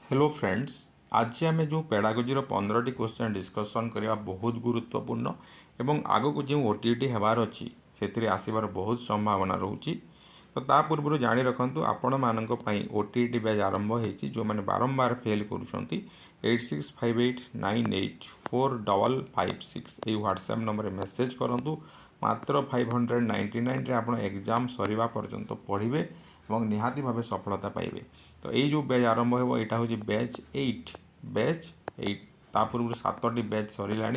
Hello friends, आज आम जो पेडागोजी 15टी क्वेश्चन डिस्कसन करवा बहुत गुरुत्वपूर्ण एवं आग को जो ओटीटी होबार अच्छी से आसबार बहुत संभावना रोचे। तो ता पूर्व जाणी रखु आपण मान ओटीटी बैच आरंभ होती जो मैंने बारंबार फेल कर 8658984556 ये व्हाट्सएप नंबर मेसेज करूँ। मात्र 599 आप एग्जाम सरीवा पर्यंत पढ़े और निहाती भाव सफलता पाइबे। तो ये जो बैच आरंभ हो यहाँ हूँ बैच 8 ता पूर्व 7टी बैच सरला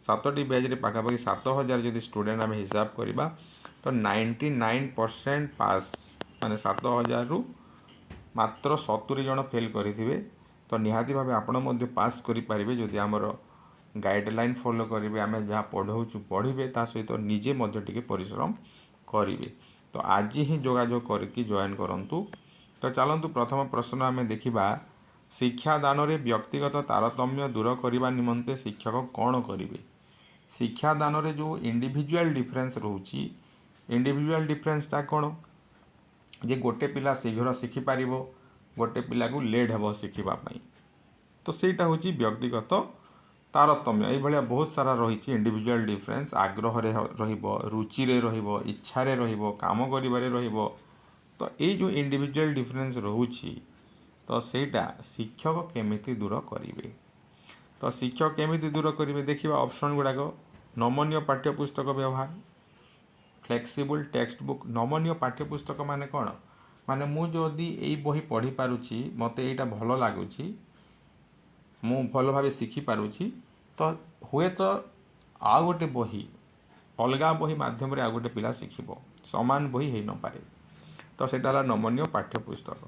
7टी बैच पाखापाखि 7000 जदि स्टूडेंट आम हिसाब करवा तो 99% पास माने 7000 रु मात्र 70 जन फेल करेंगे। तो निहाती भाव आपण पास करेंगे जदि आमर गाइडलाइन फॉलो करेंगे आम जहाँ पढ़ाऊँ पढ़े ता सहित निजे टिके परिश्रम करेंगे। तो आज ही जोगाजोग करके जॉइन करूँ। तो चलतु प्रथम प्रश्न आम देखा शिक्षादान रे व्यक्तिगत तारतम्य दूर करने निमंते शिक्षक कौन करेंगे। शिक्षादान रे जो इंडिविजुअल डिफरेंस रोची इंडिविजुअल डिफरेंसटा कौन जे गोटे पिला शीघ्र शिखिपार गोटे पिला को लेट हे शिखापी। तो सहीटा हूँ व्यक्तिगत तारतम्य ये बहुत सारा रही इंडिविजुअल डिफरेंस आग्रह रुचि इच्छा काम कर। तो ये जो इंडिविजुअल डिफरेंस रोची तो सेटा शिक्षक केमिति दूर करेंगे। तो शिक्षक केमिति दूर करेंगे देखिए ऑप्शन गुड़ाक नमनीय पाठ्यपुस्तक व्यवहार फ्लेक्सिबल टेक्स्ट बुक। नमनीय पाठ्यपुस्तक माने कौन माने मुझे यही बही पढ़ी पारुची मत यहाँ भल लगुच मु भल भाव शिखिपारुची तो हुए तो आउ गोटे बही अलग बही मध्यम आउ गोटे पिला शिखिब सामान बही हो न पारे। तो सेटा है नमनीय पाठ्यपुस्तक।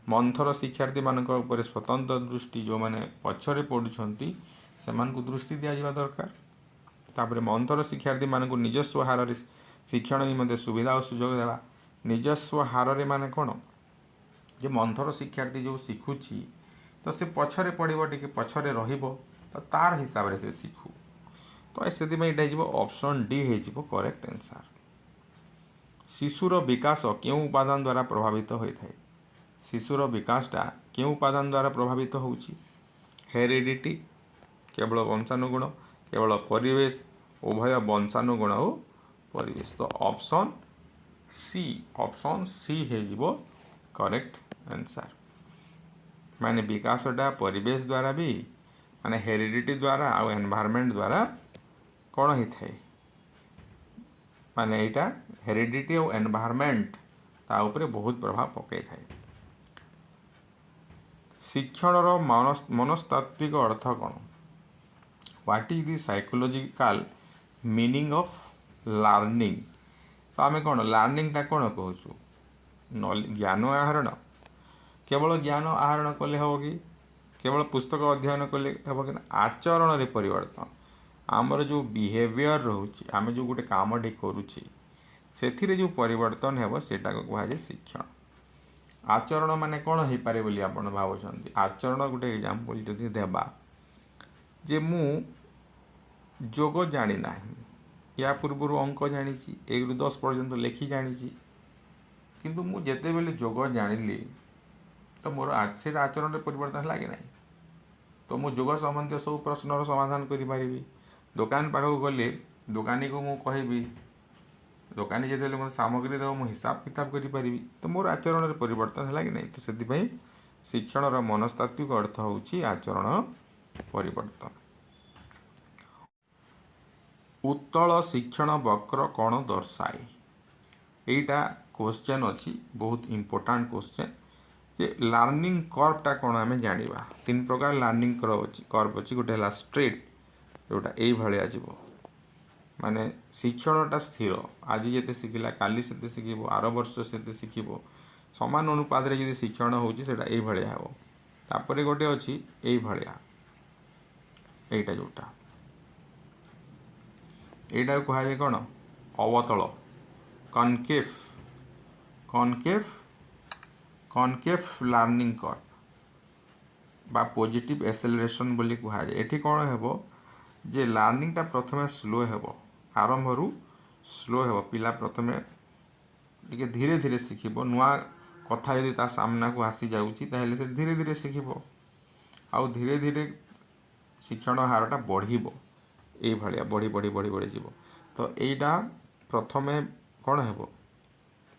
मंथर शिक्षार्थी मान स्वतंत्र दृष्टि जो मैंने पछरे पढ़ुंट से दृष्टि दि जावा दरकार। तापर मंथर शिक्षार्थी मान निजस्व हार शिक्षण निमंते सुविधा और सुजोग देवा। निजस्व हार माने कौन जे मंथर शिक्षार्थी जो शिखुची तो से पछरे पढ़ो टे पछरे तो तार हिसाब से शिखु। तो से ऑप्शन डी हो करेक्ट आंसर। शिशुर विकास क्यों उपादान द्वारा प्रभावित होता है। शिशुर विकासटा क्यों उपादान द्वारा प्रभावित होउची। हेरिडिटी केवल वंशानुगुण केवल परिवेश उभय वंशानुगुण और परिवेश। तो ऑप्शन सी है करेक्ट आंसर। माने विकासटा परिवेश द्वारा भी माने हेरिडिटी द्वारा और एनवायरनमेंट द्वारा कौन होता है माने यहाँ हेरिडिटी और एनवायरनमेंट ता उपरे बहुत प्रभाव पकई थाए। शिक्षणर मनस्तात्विक अर्थ कौन। What is the psychological meaning of learning. तो आम कौन लर्निंगटा कौन कहूँ ज्ञान आहरण केवल ज्ञान आहरण कले हम कि केवल पुस्तक अध्ययन कले हम कि आचरण रे परिवर्तन आमर जो बिहेवियर रोचे आम जो गोटे कामटे करुचे से जो परिवर्तन है सेटा को कहुए शिक्षण। आचरण माने कौन हो पारे बोली आपण भावुंट आचरण गोटे एग्जांपल जदि देबा जे मु जोग जानी ना या पूर्व अंक जानी 1 ରୁ 10 पर्यंत लेखि जानी किंतु मु जेते बेले जोग जानिली तो मोर से आचरण में परिवर्तन है कि ना। तो मु जोग संबंधी सब प्रश्नर समाधान करि दुकान पाखक गले दुकानी को मु कहबी दुकानी जो मतलब सामग्री देव मुझे हिसाब किताब करी तो मोर आचरण में परिवर्तन है कि नहीं। तो से शिक्षण मनस्तात्विक अर्थ होची आचरण परिवर्तन। उत्तल शिक्षण वक्र कौन दर्शाए। यहीटा क्वेश्चन अच्छी बहुत इम्पोर्टाट क्वेश्चन जे लर्निंग कर्वटा कौन आम जाना 3 प्रकार लर्निंग कर्व अच्छी गोटे है स्ट्रेट जोटा यही भाया जीव माने शिक्षणटा स्थिर आज जिते शिखला काली से शिखब आर वर्ष से शिखब समान अनुपात जो शिक्षण होता यही भाया हे। तापर गोटे अच्छी यही भाया यहीटा जोटा यहीटा कहुए कौन अवतल कनकेफ कनकेफ कनकेफ लर्निंग कर्व बा पॉजिटिव एक्सेलरेशन बोली कहुए। एठी कौन हे जे लर्निंगटा प्रथमे स्लो हेबो आरंभ रु स्लो हेबो पिला प्रथमे टिके धीरे धीरे शिखिबो नुआ कथा यदि ता सामना को आसी जाउची ताहेले से धीरे धीरे शिखिबो आउ धीरे धीरे शिक्षण हारटा बढ़िबो एई भलिया बढ़ी बढ़ी बढ़ी बढ़ी जीवो। तो एइटा प्रथमे कौन हेबो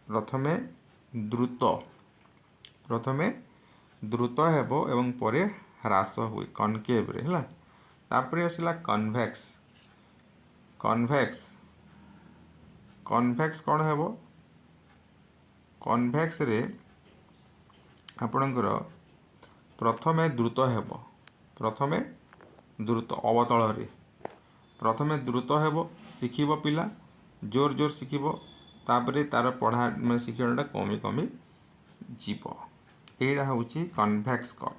प्रथमे द्रुत हेबो एवं परे ह्रास हुए कनकेव रे हला। तापरे आसिला कन्वेक्स कौन हेबो कन्वेक्स रे आपणकर प्रथमे द्रुत हेबो प्रथमे द्रुत अवतल रे प्रथमे द्रुत हेबो शिखिबो पिला जोर जोर शिखिबो तापरे तार पढ़ा मतलब शिक्षणटा कमी कमी जीवो एटा होची कन्वेक्स कर्व।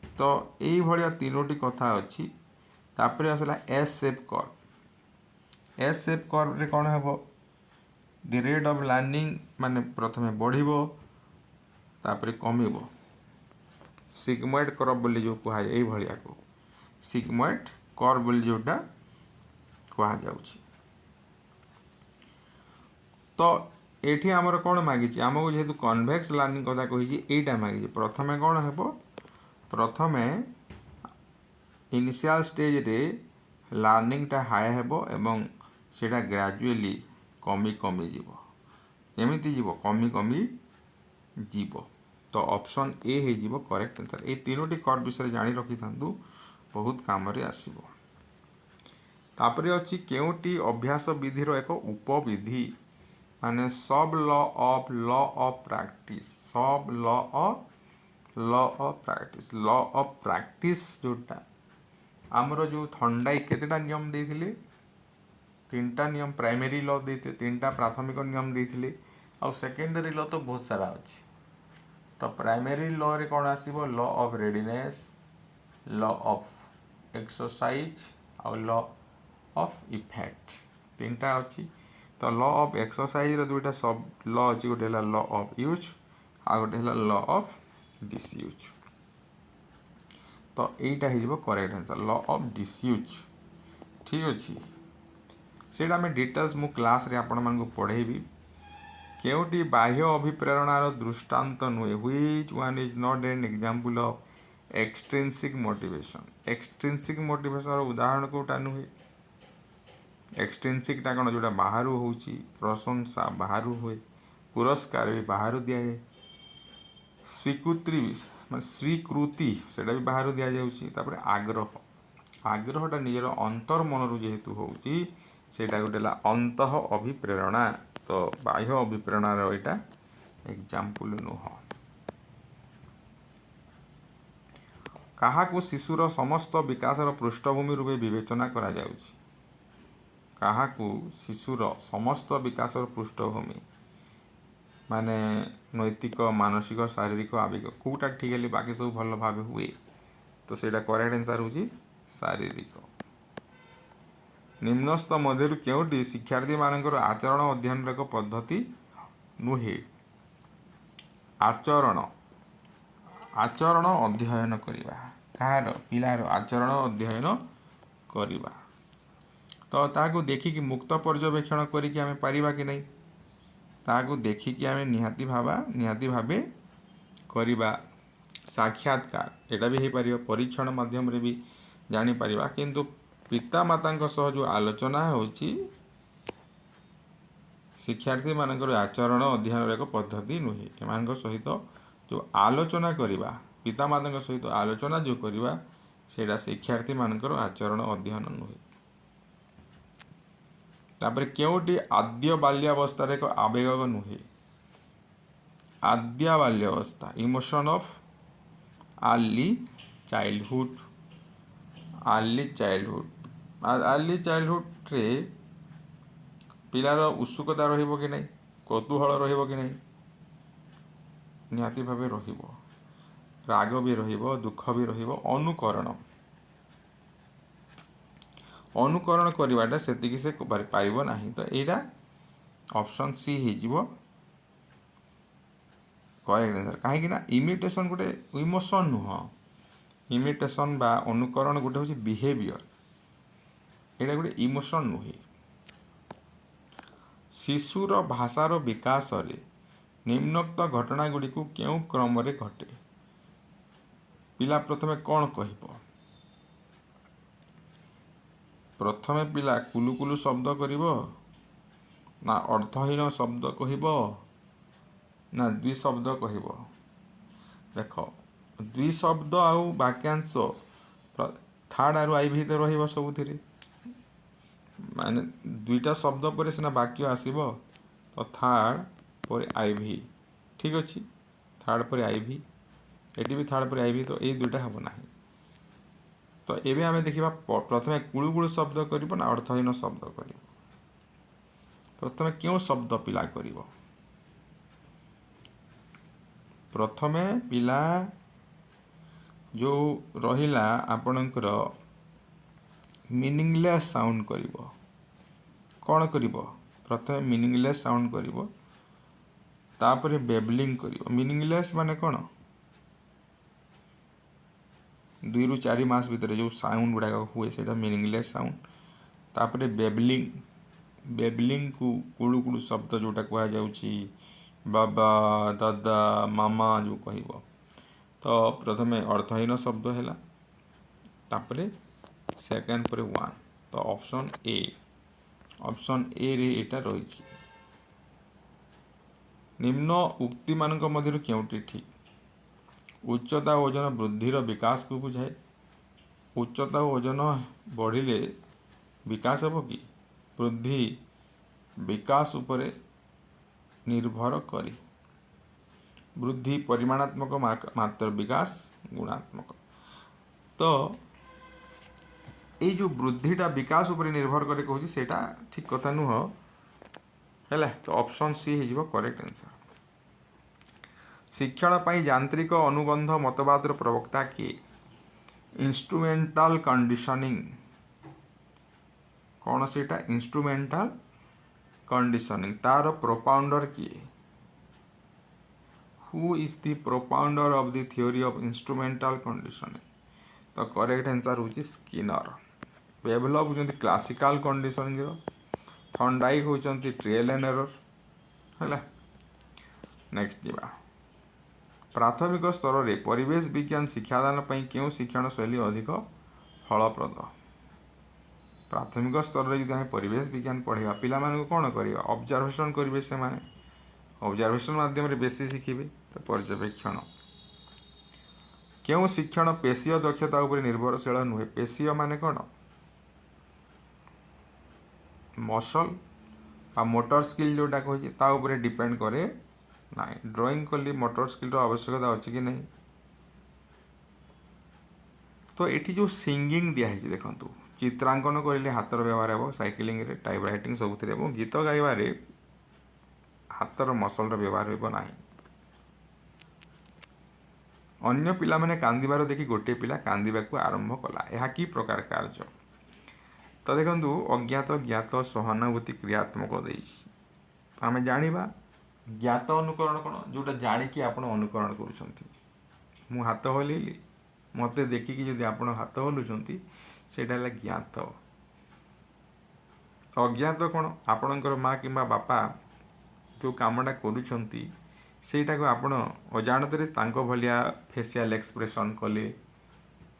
तो यही भलिया तीनोटी कथा अच्छी। तापरे आसला एस शेप कर्व रे कौन हेबो द रेट ऑफ लर्निंग माने प्रथमे बढ़िबो तापरे कमिबो सिग्मोइड कर्व बोली जो कहा जाय एई भलिया को सिग्मोइड कर्व बोली जोटा कहा जाउची। तो एठी हमर कौन मागिची हमको जेहेतु कन्वेक्स लर्निंग कथा कहिची एइटा मागिची प्रथमे कौन हेबो प्रथमे इनिशियल स्टेज रे लर्निंग टा हाई हेबो एवं सेटा ग्रेजुअली कमी कमी जीवो एमिति जीवो कमी कमी जीवो। तो ऑप्शन ए हे जीवो करेक्ट आंसर। ए तीनोटी कर्व विषय जानी रखि थांतु बहुत काम रे आसीबो। तापरे अछि केउटी अभ्यास विधि रो एक उपविधि माने सब लॉ ऑफ प्रैक्टिस जोटा आमर जो थंडाई केतेटा नियम देथिले तीनटा नियम प्राइमरी लॉ देते तीनटा प्राथमिक नियम देथिले आ सेकेंडरी लॉ तो बहुत सारा अछि। तो प्राइमरी लॉ रे कौन आसीबो law of readiness law of exercise और लॉ ऑफ इफेक्ट तीनटा अछि। तो लॉ ऑफ एक्सरसाइज रो दुईटा सब लॉ अछि गोटे हला लॉ ऑफ यूज आ गोटे हला लॉ ऑफ डिसयूज। तो एइटा हे जीवो correct answer law of disuse ठीक अछि। सेटा में डिटेल्स मु क्लास रे आपण मानकु पढेबी केउटी बाह्य अभिप्रेरणार दृष्टांत नुहे which one is not an example of extrinsic motivation रो उदाहरण कोटा नुहे एक्सट्रिंसिक टा कोन जोटा बाहरु होउची प्रशंसा बाहरु होए पुरस्कार भी बाहरु दिया जाए स्वीकृति सेटा भी बाहरु दिया जाउची। तापर आग्रहटा निजर अंतर मनरु जेहेतु होउची सेटा गोटेला अंतः अभिप्रेरणा। तो बाह्य अभिप्रेरणा रो एटा एग्जांपल नुह। काहाकू शिशुर समस्त विकासर पृष्ठभूमि रूपे विवेचना करा जाउची काहाकू शिशुर समस्त विकासर पृष्ठभूमि माने नैतिक मानसिक शारीरिक आवेग कोटा ठीक है बाकी सब भल भाव हुए तो सेटा करेक्ट आंसर होची शारीरिक। निम्नस्थ मध्यरु केउटी शिक्षार्थी मानकर आचरण अध्ययन एक पद्धति नुहे आचरण अध्ययन करिबा कार पिलार आचरण अध्ययन करिबा। तो ताकू देखि कि मुक्त पर्यवेक्षण करिकि आमे पारिबा कि नहीं ताकू देखि कि आमे निहाती भाबे करिबा। साक्षात्कार एटा भी हे पारिबो परीक्षण माध्यम रे भी जानि पारिबा किंतु पिता माता सह जो आलोचना होची शिक्षार्थी मानकर आचरण अध्ययन एक पद्धति नुहे एमान सहित जो आलोचना करिबा पिता माता सहित आलोचना जो करिबा सेटा शिक्षार्थी मानकर आचरण अध्ययन नुहे। तापर केउटी आद्य बाल्यावस्था एक आवेग नुहे आद्य बाल्यावस्था इमोशन ऑफ अर्ली चाइल्डहुड रे पिलार उत्सुकता रहिबो कि नहीं कौतूहल रहिबो कि नहीं निहाती भावे रहिबो राग भी रहिबो दुख भी रहिबो अनुकरण करिवाटा सेतिकी से पारिबो नाही। तो एटा ऑप्शन सी हे जीवो करेक्ट आंसर काहे कि ना इमिटेशन गोटे इमोशन नुह इमिटेशन बा अनुकरण गोटे होची बिहेवियर एटा गोटे इमोशन नुहे। शिशुर भाषार विकास रे निम्नोक्त घटना गुड़ी को क्यों क्रम रे घटे पिला प्रथमे कौन कहब प्रथमे पिला कुलु कुलु शब्द करिवो ना अर्थहीन शब्द कहब ना द्विशब्द कहब देख द्विशब्द आउ वाक्यांश थर्ड आरु आई भी तो रहिबो सबुथिरे माने दुईटा शब्द पर सिना वाक्य आसीबो तो थर्ड पर आई भी ठीक अच्छे थर्ड पर आई भी एटी भी थर्ड पर आई भी तो ये दुईटा हम ना तो एबे आमे देखिबा प्रथमे कुळु कुळु शब्द करिवो ना अर्थहीन शब्द करिवो प्रथमे क्यों शब्द पिला करिवो प्रथमे पिला जो रहिला आपणकर मीनिंगलेस साउंड करिवो कौन करिवो प्रथमे मीनिंगलेस साउंड करिवो तापरे बेबलिंग करिवो मीनिंगलेस माने कौन 2 रु 4 मास भीतर जो साउंड गुड़ा हुए से मीनिंगलेस साउंड तापरे बेबलिंग को कुळु कुळु शब्द जोटा कह जाउची बाबा दादा मामा जो कहब तो प्रथमे अर्थहीन शब्द है तापरे सेकेंड पर 1 तो ऑप्शन ए रे एटा रही निम्न उक्ति मानक मध्य केउटी ठीक उच्चता ओजन वृद्धिर विकास को बुझाए उच्चता ओजन बढ़िले विकास हे कि वृद्धि विकास उपरे निर्भर करी वृद्धि परिमाणात्मक मात्र विकास गुणात्मक तो ये जो वृद्धिटा विकास उपरे निर्भर करे कहूँ सेटा ठीक कथा नुह है तो ऑप्शन सी हो करेक्ट आंसर शिक्षण पाई यांत्रिक अनुबंध मतवादर प्रवक्ता किए इंस्ट्रूमेंटल कंडीशनिंग कौन सेटा इंस्ट्रूमेंटल कंडीशनिंग तार प्रोपाउंडर किए who is the propounder of the theory of instrumental conditioning तो करेक्ट आंसर होची स्किनर पेवलव होचंती क्लासिकल कंडीशनिंग थॉर्नडाइक होचंती ट्रायल एंड एरर हैला नेक्स्ट जीवा प्राथमिक स्तर में परिवेश विज्ञान शिक्षादान पर क्यों शिक्षण शैली अधिक फलप्रद प्राथमिक स्तर में जो परिवेश विज्ञान पढ़ा पिला कौन करवा ऑब्जर्वेशन करेंगे से ऑब्जर्वेशन माध्यम बेसी शिखिबे तो पर्यवेक्षण क्यों शिक्षण पेशीय दक्षता उपर निर्भरशील नुहे पेशीय माने कौन मसल आ मोटर स्किल जोटा कही डिपेंड करे ना ड्राइंग कली मोटर स्किल आवश्यकता अच्छी कि नहीं तो ये जो सिंगिंग दिखाई देखु चित्रांकन करें हाथर व्यवहार हो साइकिलिंग रे टाइप राइटिंग सब गीत गाइबार हाथर मसल व्यवहार हो ना अन्य पिला माने कांदिबार देखि गोटे पिला कांदिबा को आरंभ कला यह कि प्रकार कार्य तो देखु अज्ञात ज्ञात सहानुभूति क्रियात्मक देछि आमे जानिबा ज्ञात अनुकरण कौन जोटा जाणिकी आप अनुकरण कर हाथ हलैली मत देखिकी जदि आप हाथ हलुंट से ज्ञात अज्ञात कौन आपणकर माँ कि बापा जो कामटा करूटा को आप अजाणत भाया फेसियाल एक्सप्रेशन कले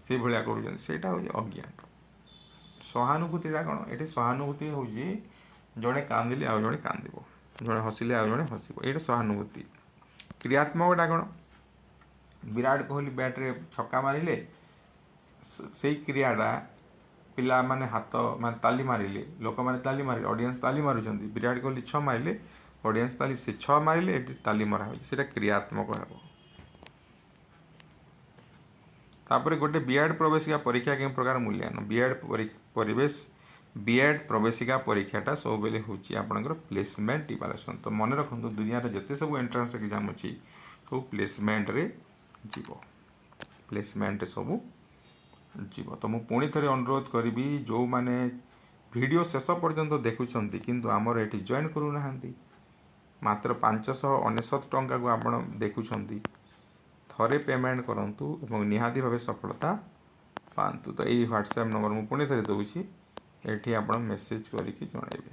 से भाया करा हूँ अज्ञात सहानुभूतिटा कौन ये सहानुभूति हूँ जड़े कांदिले आउ जड़े कांद जड़े हसिले आउ जड़े हसब ये सहानुभूति क्रियात्मकटा कौन विराट कोहली बैट रे छक्का मारिले से क्रियाटा पिला माने हाथ माने ताली मारिले लोक माने ताली मारिले ऑडियंस ताली मारुचंती विराट कोहली 6 मारिले ऑडियंस ताली से 6 मारिले एटी ताली मरा हो सेटा क्रियात्मक हेबो तापर गोटे बीएड प्रवेशिका परीक्षा के प्रकार मूल्यांकन बीएड परिवेश बीएड प्रवेशिका परीक्षाटा सब बेले होची आपनकर प्लेसमेंट इवैल्यूएशन तो मन रखंतु दुनिया रे जते सब एंट्रेंस एग्जाम अछि तो प्लेसमेंट रे जीवो प्लेसमेंट सब जीव तो मुझे पुणी थे अनुरोध करी जो माने वीडियो शेष पर्यंत देखुंत किंतु आमर ये जॉइन करूना मात्र 599 टंका को आप देखुंत थरे पेमेंट करूँ और निहाती भाव सफलता पातु तो यही व्हाट्सएप नंबर मुझे पुणी थे दूसरी ये आप मेसेज करके जनइबे।